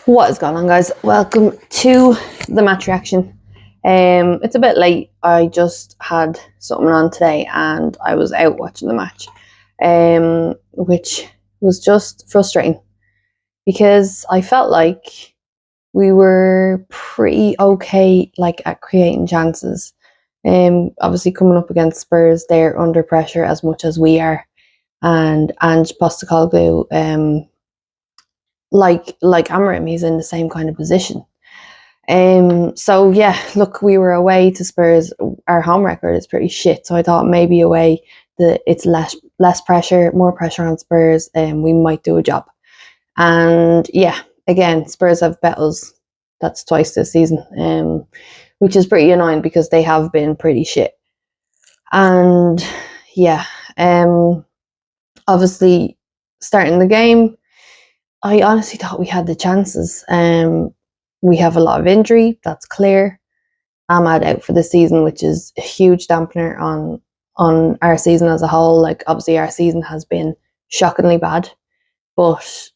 What is going on, guys? Welcome to the match reaction. It's a bit late. I just had something on today and I was out watching the match, which was just frustrating because I felt like we were pretty okay, at creating chances. Obviously coming up against Spurs, they're under pressure as much as we are, and Ange Postecoglou, like Amarim, he's in the same kind of position. So yeah, look, we were away to Spurs. Our home record is pretty shit, so I thought maybe away it's less pressure, more pressure on Spurs, and we might do a job. And yeah, again, Spurs have bet us. That's twice this season, which is pretty annoying because they have been pretty shit. And yeah, obviously starting the game, I honestly thought we had the chances. We have a lot of injury, that's clear. Ahmad out for the season, which is a huge dampener on our season as a whole. Like, obviously our season has been shockingly bad, but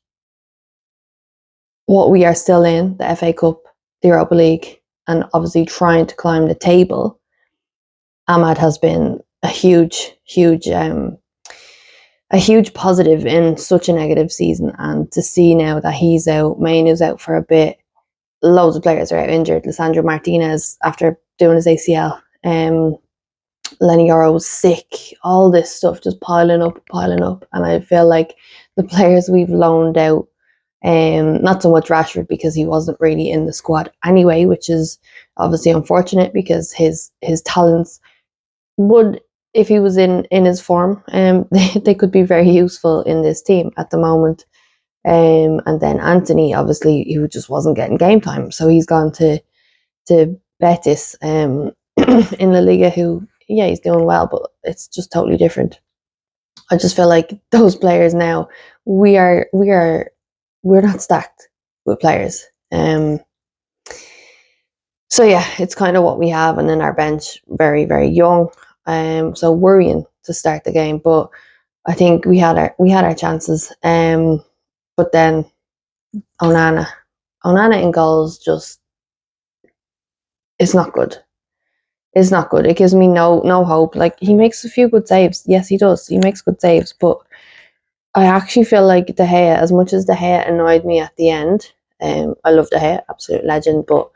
what we are still in, the FA Cup, the Europa League, and obviously trying to climb the table, Ahmad has been a huge positive in such a negative season. And to see now that he's out, Mainu's out for a bit, loads of players are out injured. Lisandro Martinez after doing his ACL, Lenny Yoro was sick. All this stuff just piling up, and I feel like the players we've loaned out, not so much Rashford because he wasn't really in the squad anyway, which is obviously unfortunate because his talents would, if he was in his form, they could be very useful in this team at the moment. And then Anthony, obviously, he just wasn't getting game time, so he's gone to Betis in La Liga, who, yeah, he's doing well, but it's just totally different. I just feel like those players now, we're not stacked with players. So yeah, it's kind of what we have, and then our bench very young. So worrying to start the game, but I think we had our chances. But then Onana in goals, just, it's not good. It's not good. It gives me no hope. Like, he makes a few good saves. Yes, he does. He makes good saves, but I actually feel like De Gea, as much as De Gea annoyed me at the end, I love De Gea, absolute legend, but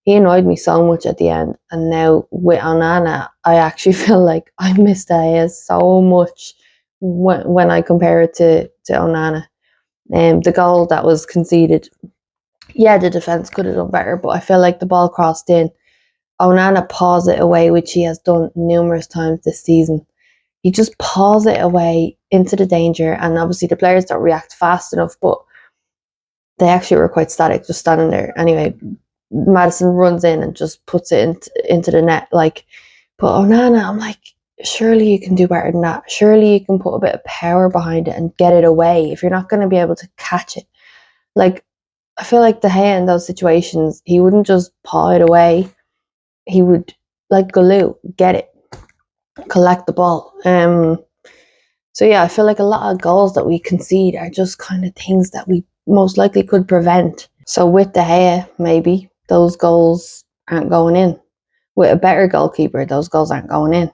he annoyed me so much at the end. And now with Onana, I actually feel like I miss De Gea so much when I compare it to Onana. The goal that was conceded, yeah, the defence could have done better, but I feel like the ball crossed in. Onana paws it away, which he has done numerous times this season. He just paws it away into the danger, and obviously the players don't react fast enough, but they actually were quite static, just standing there. Anyway, Maddison runs in and just puts it into the net. But Onana, I'm like, surely you can do better than that. Surely you can put a bit of power behind it and get it away if you're not going to be able to catch it. I feel like De Gea in those situations, he wouldn't just paw it away. He would, like Galoo, get it, collect the ball. So yeah, I feel like a lot of goals that we concede are just kind of things that we most likely could prevent. So with De Gea, maybe those goals aren't going in. With a better goalkeeper, those goals aren't going in.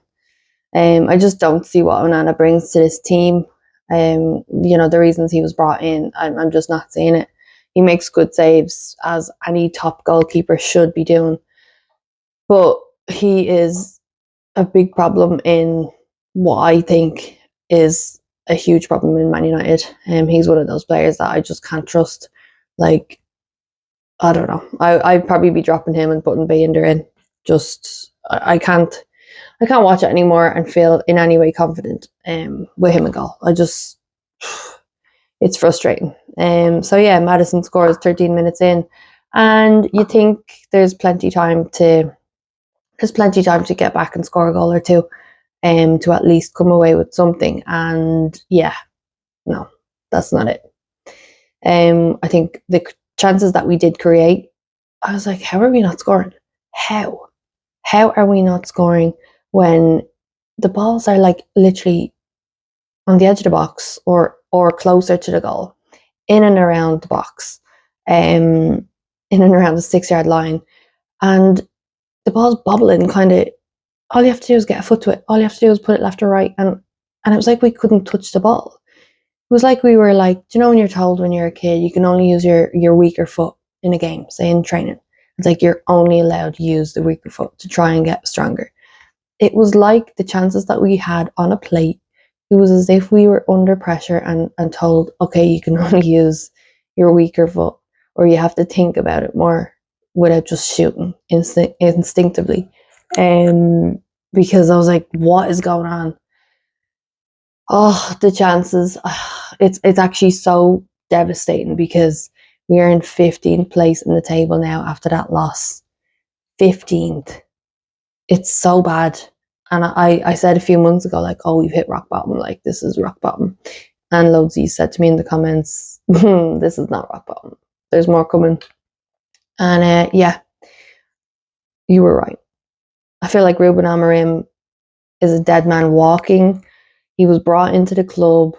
I just don't see what Onana brings to this team. The reasons he was brought in, I'm just not seeing it. He makes good saves, as any top goalkeeper should be doing. But he is a big problem in what I think is a huge problem in Man United. He's one of those players that I just can't trust. Like, I don't know. I'd probably be dropping him and putting Bayender in. Just, I can't watch it anymore and feel in any way confident with him in goal. It's frustrating. So yeah, Maddison scores 13 minutes in, and you think there's plenty time to get back and score a goal or two, to at least come away with something. And yeah, no, that's not it. I think the chances that we did create, I was like, how are we not scoring? How are we not scoring when the balls are like literally on the edge of the box or closer to the goal, in and around the box? in and around the 6-yard line, and the ball's bobbling. Kind of, all you have to do is get a foot to it. All you have to do is put it left or right, and it was like we couldn't touch the ball. It was like we were like, do you know when you're told when you're a kid you can only use your weaker foot in a game, say in training? It's like you're only allowed to use the weaker foot to try and get stronger. It was like the chances that we had on a plate, it was as if we were under pressure and told, okay, you can only use your weaker foot, or you have to think about it more without just shooting instinctively. Because I was like, what is going on? Oh, the chances. It's actually so devastating because we are in 15th place in the table now after that loss. 15th. It's so bad. And I said a few months ago, like, oh, we've hit rock bottom. Like, this is rock bottom. And loads of you said to me in the comments, this is not rock bottom. There's more coming. And yeah, you were right. I feel like Ruben Amorim is a dead man walking. He was brought into the club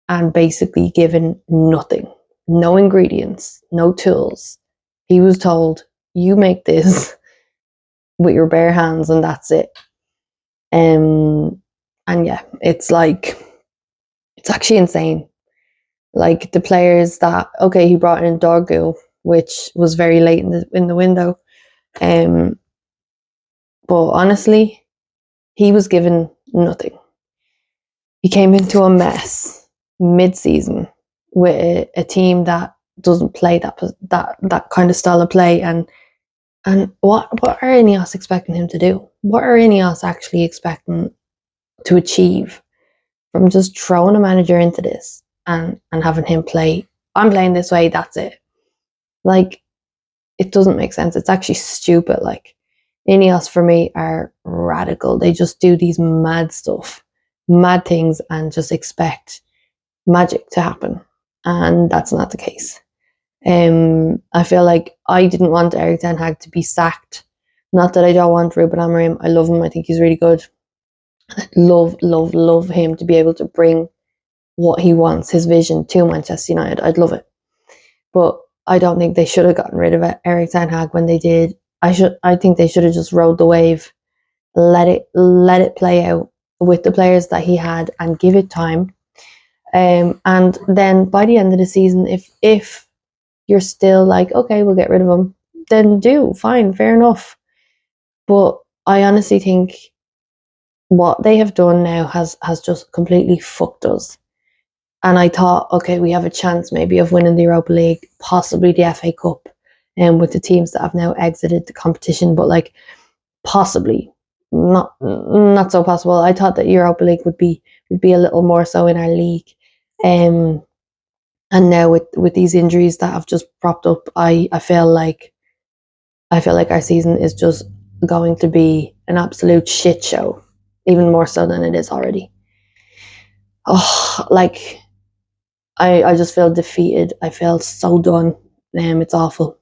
and basically given nothing. No ingredients, no tools. He was told, you make this with your bare hands and that's it. And yeah, it's like, it's actually insane. Like the players that, okay, he brought in Dorgu, which was very late in the window. But honestly, he was given nothing. He came into a mess mid-season with a team that doesn't play that kind of style of play, and what are Ineos expecting him to do? What are Ineos actually expecting to achieve from just throwing a manager into this and having him play? I'm playing this way, that's it. Like, it doesn't make sense. It's actually stupid. Like, Ineos for me are radical. They just do these mad stuff, mad things, and just expect magic to happen, and that's not the case. I feel like I didn't want Erik ten Hag to be sacked. Not that I don't want Ruben Amorim. I love him. I think he's really good. Love him to be able to bring what he wants, his vision, to Manchester United. I'd love it. But I don't think they should have gotten rid of Erik ten Hag when they did. I think they should have just rode the wave, let it play out with the players that he had, and give it time. And then by the end of the season, if you're still like, okay, we'll get rid of him, then fine, fair enough. But I honestly think what they have done now has just completely fucked us. And I thought, okay, we have a chance maybe of winning the Europa League, possibly the FA Cup, and with the teams that have now exited the competition, but like possibly not so possible. I thought that Europa League would be a little more so in our league. And now with these injuries that have just propped up, I feel like our season is just going to be an absolute shit show, even more so than it is already. Oh, like I just feel defeated. I feel so done. It's awful,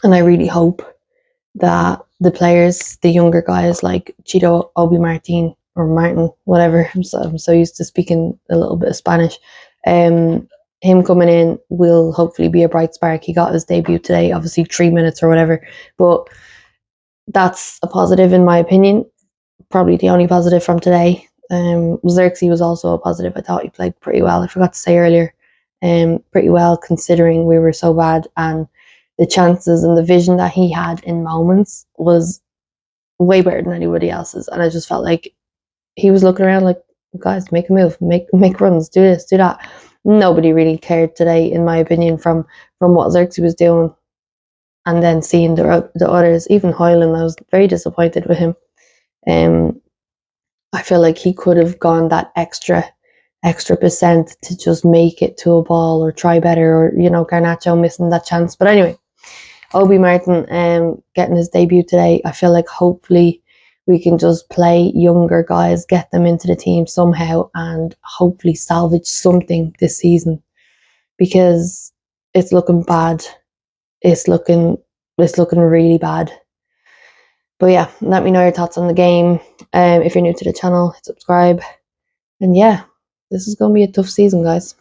and I really hope that the players, the younger guys like Chito Obi Martin or Martin, whatever. I'm so used to speaking a little bit of Spanish. Him coming in will hopefully be a bright spark. He got his debut today, obviously 3 minutes or whatever, but that's a positive in my opinion. Probably the only positive from today. Xerxes was also a positive. I thought he played pretty well. I forgot to say earlier, pretty well considering we were so bad, and the chances and the vision that he had in moments was way better than anybody else's. And I just felt like he was looking around like, guys, make a move, make runs, do this, do that. Nobody really cared today, in my opinion, from what Xerxes was doing. And then seeing the others, even Hoyland, I was very disappointed with him. I feel like he could have gone that extra percent to just make it to a ball or try better, or Garnacho missing that chance. But anyway, Obi Martin getting his debut today. I feel like hopefully we can just play younger guys, get them into the team somehow, and hopefully salvage something this season, because it's looking bad. It's looking really bad. But yeah, let me know your thoughts on the game. If you're new to the channel, hit subscribe. And yeah, this is going to be a tough season, guys.